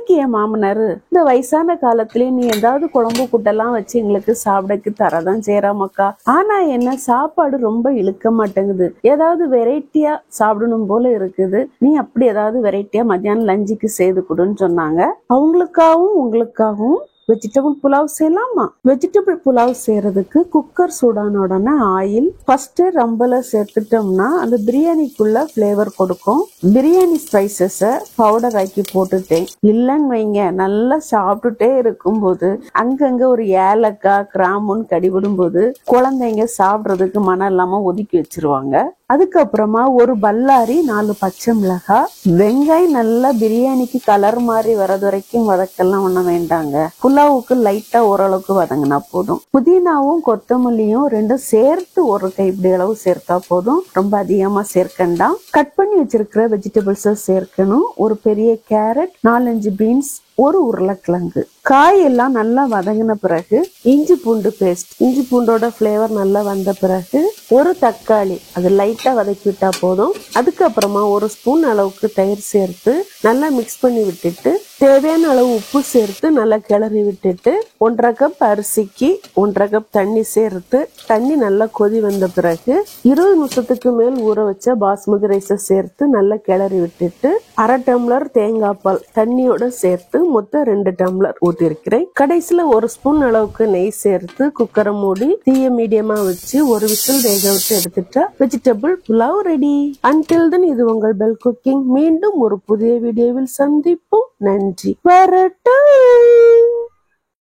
அன்னைக்கு என் மாமனாரு, இந்த வயசான காலத்திலே நீ ஏதாவது குழம்பு கூட்டெல்லாம் வச்சு எங்களுக்கு சாப்பிடக்கு தரதான் செய்யறாமக்கா. ஆனா என்ன சாப்பாடு ரொம்ப இழுக்க மாட்டேங்குது, ஏதாவது வெரைட்டியா சாப்பிடணும் போல இருக்குது, நீ அப்படி ஏதாவது வெரைட்டியா மத்தியானம் லஞ்சுக்கு செய்து கொடுன்னு சொன்னாங்க. அவங்களுக்காகவும் உங்களுக்காகவும் வெஜிடபிள் புலாவ் செய்யலாமா? வெஜிடபிள் புலாவ் செய்யறதுக்கு குக்கர் சூடான உடனே ஆயில் ஃபர்ஸ்ட் ரம்பல சேர்த்துட்டோம்னா அந்த பிரியாணிக்குள்ள பிளேவர் கொடுக்கும். பிரியாணி ஸ்பைசஸ பவுடர் ஆக்கி போட்டுட்டேன். இல்லன்னு வைங்க, நல்லா சாப்பிட்டுட்டே இருக்கும் போது அங்கங்க ஒரு ஏலக்காய் கிராம்புன்னு கடிவிடும் போது குழந்தைங்க சாப்பிடுறதுக்கு மனம் இல்லாம ஒதுக்கி வச்சிருவாங்க. அதுக்கப்புறமா ஒரு பல்லாரி 4 பச்சை மிளகாய், வெங்காயம் நல்லா பிரியாணிக்கு கலர் மாதிரி வரது வரைக்கும் வதக்கெல்லாம் ஒண்ண வேண்டாங்க. புலாவுக்கு லைட்டா ஓரளவுக்கு வதங்கினா போதும். புதினாவும் கொத்தமல்லியும் ரெண்டும் சேர்த்து ஒரு கைப்பிடி அளவு சேர்த்தா போதும், ரொம்ப அதிகமா சேர்க்கண்டாம். கட் பண்ணி வச்சிருக்கிற வெஜிடபிள்ஸ சேர்க்கணும். ஒரு பெரிய கேரட், 4-5 பீன்ஸ், ஒரு உருளைக்கிழங்கு. காய் எல்லாம் நல்லா வதங்கின பிறகு இஞ்சி பூண்டு பேஸ்ட், இஞ்சி பூண்டோட பிளேவர் நல்லா வந்த பிறகு ஒரு தக்காளி, அது லைட்டா வதக்கி விட்டா போதும். அதுக்கப்புறமா 1 ஸ்பூன் அளவுக்கு தயிர் சேர்த்து நல்லா மிக்ஸ் பண்ணி விட்டுட்டு தேவையான அளவு உப்பு சேர்த்து நல்லா கிளறி விட்டுட்டு 1/2 கப் அரிசிக்கு 1/2 கப் தண்ணி சேர்த்து தண்ணி நல்லா கொதி வந்த பிறகு 20 நிமிஷத்துக்கு மேல் ஊற வச்ச பாஸ்மதி ரைஸை சேர்த்து நல்லா கிளறி விட்டுட்டு 1/2 டம்ளர் தேங்காய் பால் தண்ணியோட சேர்த்து மொத்தம் 2 டம்ளர் ஊற்றிருக்கிறேன். கடைசியில 1 ஸ்பூன் அளவுக்கு நெய் சேர்த்து குக்கரை மூடி தீய மீடியமா வச்சு ஒரு விசில் வேக விட்டு எடுத்துட்டா vegetable pulao ready. Until then இது உங்கள் பெல் குக்கிங். மீண்டும் ஒரு புதிய வீடியோவில் சந்திப்போம். நன்றி. வரட்டும்.